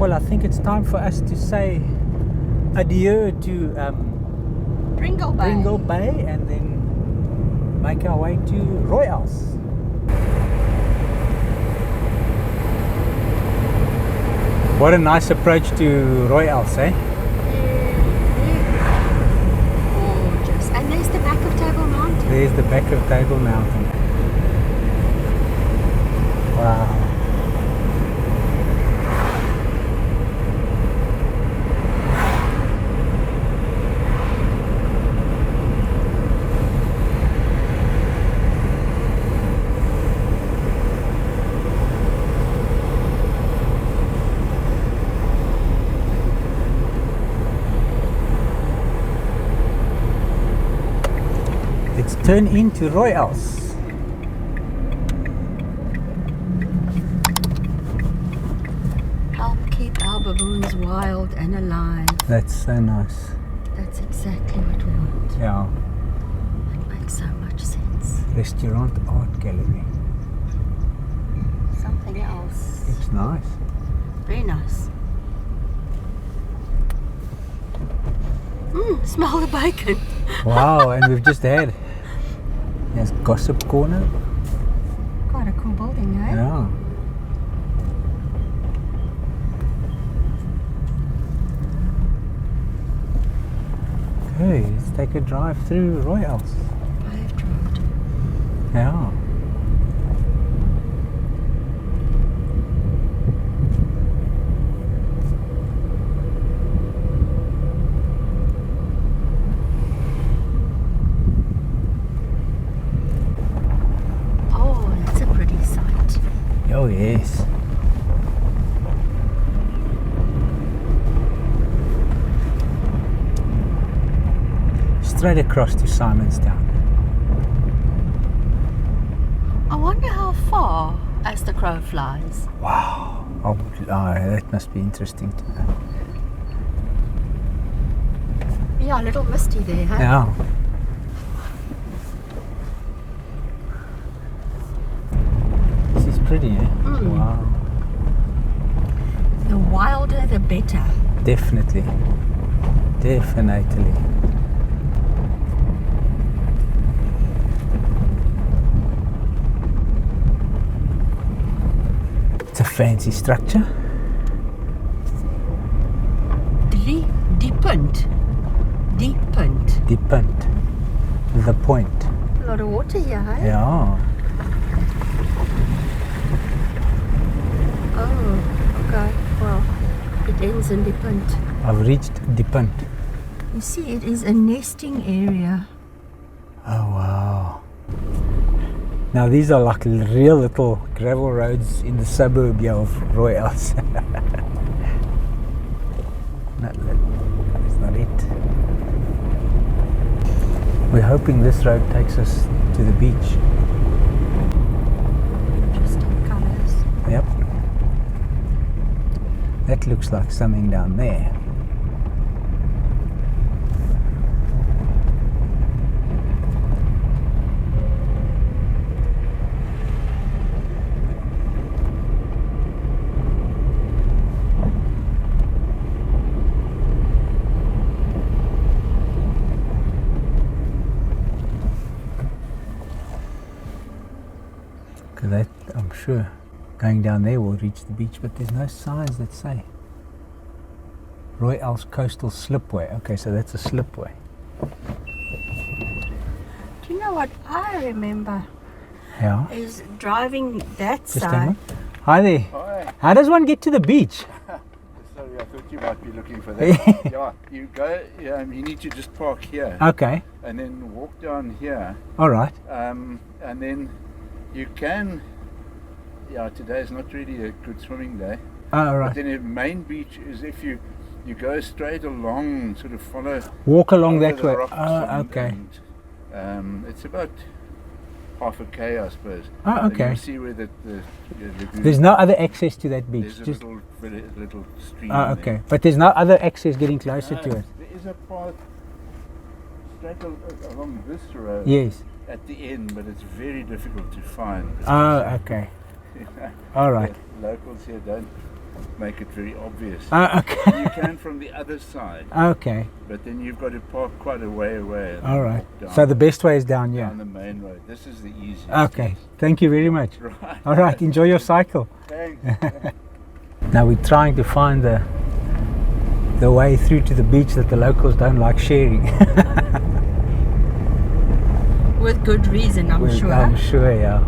well, I think it's time for us to say adieu to Pringle Bay. and then make our way to Rooi Els. What a nice approach to Rooi Els, eh? Gorgeous. And there's the back of Table Mountain. There's the back of Table Mountain. Wow. Let's turn into Rooi Els. Help keep our baboons wild and alive. That's so nice. That's exactly what we want. Yeah. It makes so much sense. Restaurant Art Gallery. Something else. It's nice. Very nice. Smell the bacon. Wow, and we've just had. There's Gossip Corner. Quite a cool building, eh? Yeah. Okay, let's take a drive through Rooi Els. Paved road. Yeah. Oh, that's a pretty sight. Oh yes. Straight across to Simonstown. I wonder how far as the crow flies. Wow. Oh, that must be interesting to know. Yeah, a little misty there, huh? Yeah. This is pretty, eh? Wow. The wilder, the better. Definitely. Definitely. It's a fancy structure. Deep punt. Depend. The point. A lot of water here, huh? Yeah. Oh, okay. Well, it ends in Punt. I've reached Depend. You see, it is a nesting area. Oh wow. Now these are like real little gravel roads in the suburb here of Rooi Els. That's not it. We're hoping this road takes us to the beach. Interesting colours. Yep. That looks like something down there. That, I'm sure, going down there will reach the beach, but there's no signs that say Rooi Els Coastal Slipway. Okay, so that's a slipway. Do you know what I remember? Yeah. Is driving that Just hang side. on. Hi there. Hi. How does one get to the beach? Sorry, I thought you might be looking for that. Yeah, you go. You need to just park here Okay. and then walk down here, All right. and then you can. Yeah, today is not really a good swimming day. Oh, all But right. then the main beach is if you go straight along, sort of follow. Walk along over that the way. rocks Oh, okay. And, it's about half a k, I suppose. Oh, And okay. you see where the lagoon. There's no other access to that beach. There's a Just little stream. oh, there. okay. But there's no other access getting closer to it. There is a path straight along this road Yes. at the end, but it's very difficult to find. Oh, okay. All right. Locals here don't make it very obvious. Okay. You can from the other side, Okay. but then you've got to park quite a way away. And All then right. walk down, So the best way is down here. down the main road. This is the easiest. Okay. Thank you very much. Right. All right. Enjoy your cycle. Thanks. Now we're trying to find the way through to the beach that the locals don't like sharing. With good reason, I'm sure. I'm sure, yeah.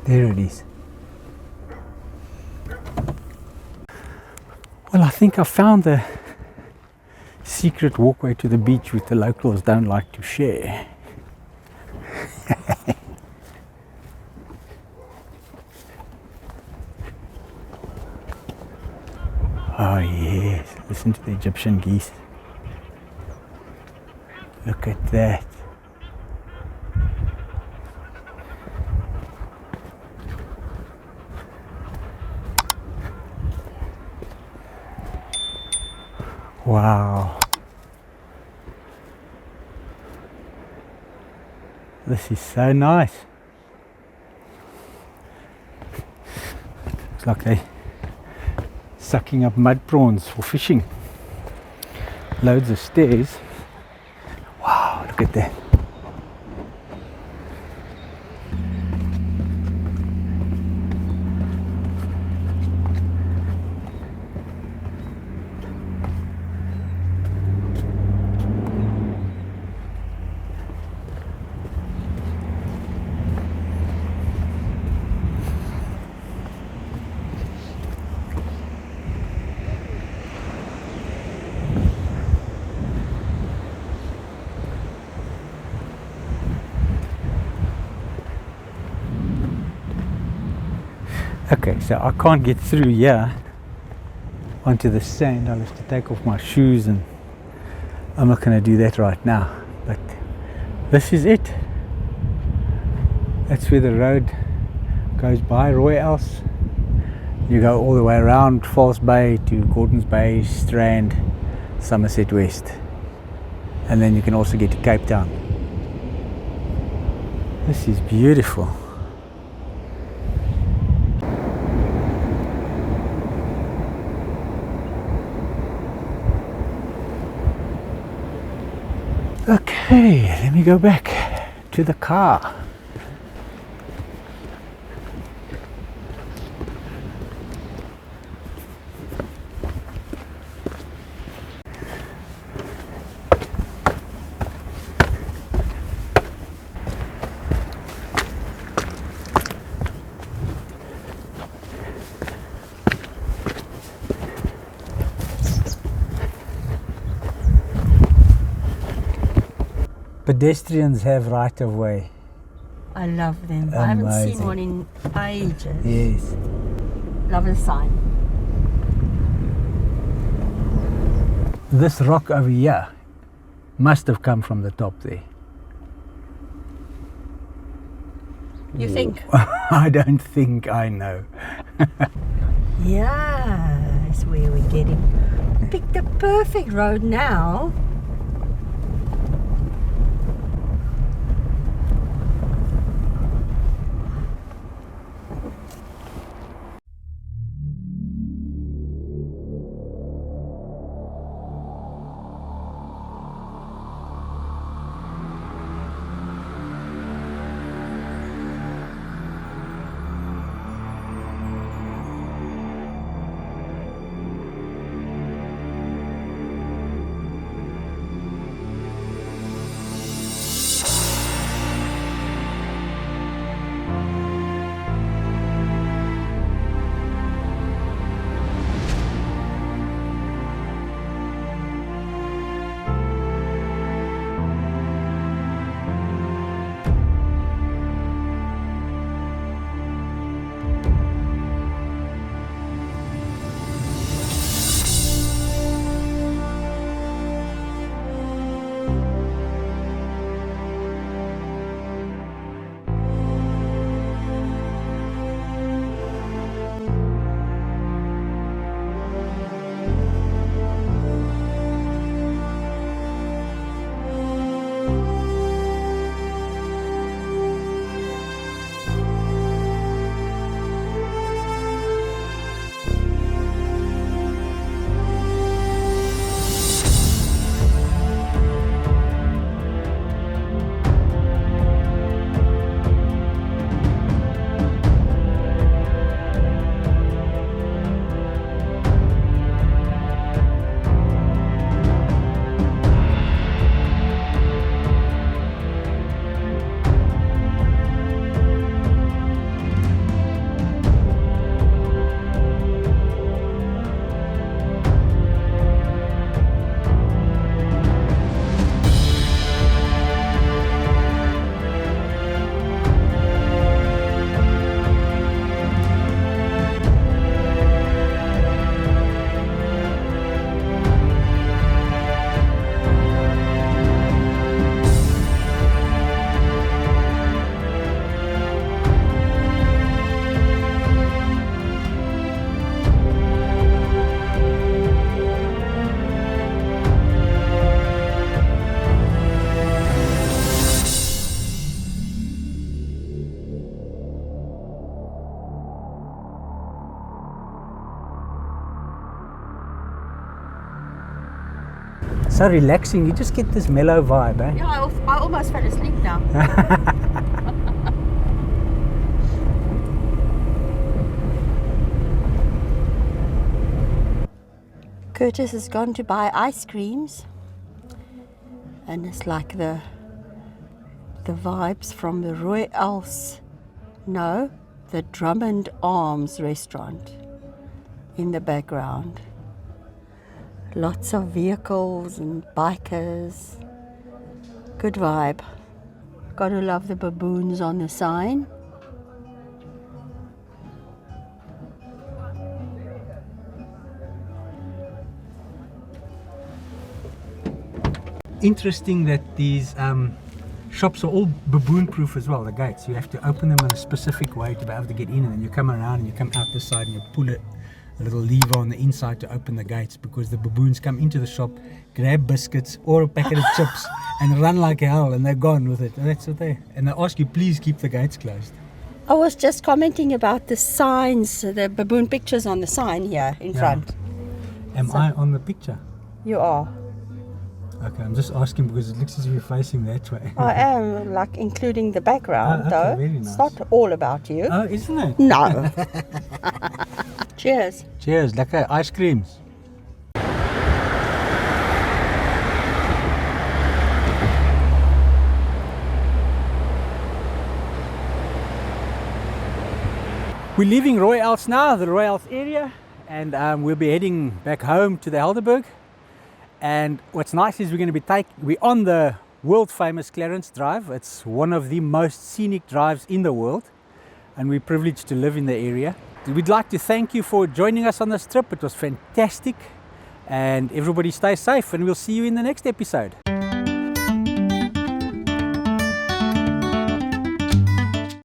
There it is. Well, I think I found the secret walkway to the beach which the locals don't like to share. Oh yes, listen to the Egyptian geese. Look at that. Wow. This is so nice. Looks like they sucking up mud prawns for fishing. Loads of stairs. Wow, look at that. Okay, so I can't get through here onto the sand. I'll have to take off my shoes, and I'm not going to do that right now. But this is it. That's where the road goes by Rooi Els. You go all the way around False Bay to Gordons Bay, Strand, Somerset West. And then you can also get to Cape Town. This is beautiful. Okay, let me go back to the car. Pedestrians have right of way. I love them. I haven't seen Amazing. one in ages. Yes. Love the sign. This rock over here must have come from the top there. You think? I don't think I know. Yeah, that's where we're getting. Picked the perfect road now. So relaxing, you just get this mellow vibe, eh? Yeah, I almost fell asleep now. Curtis has gone to buy ice creams, and it's like the vibes from the Rooi Els, no, the Drummond Arms restaurant in the background. Lots of vehicles and bikers. Good vibe. Gotta love the baboons on the sign. Interesting that these shops are all baboon-proof as well, the gates. You have to open them in a specific way to be able to get in, and then you come around and you come out this side and you pull a little lever on the inside to open the gates, because the baboons come into the shop, grab biscuits or a packet of chips and run like hell, and they're gone with it. And that's what they ask you, please keep the gates closed. I was just commenting about the signs, the baboon pictures on the sign here in front. Am I on the picture? You are. Okay, I'm just asking because it looks as if you're facing that way. I am, like, including the background, okay, though. very nice. It's not all about you. Oh, isn't it? No. Cheers. Cheers, lekker ice creams. We're leaving Rooi Els now, the Rooi Els area, and we'll be heading back home to the Helderberg. And what's nice is we're on the world famous Clarence Drive. It's one of the most scenic drives in the world, and we're privileged to live in the area. We'd like to thank you for joining us on this trip. It was fantastic, and everybody stay safe, and we'll see you in the next episode.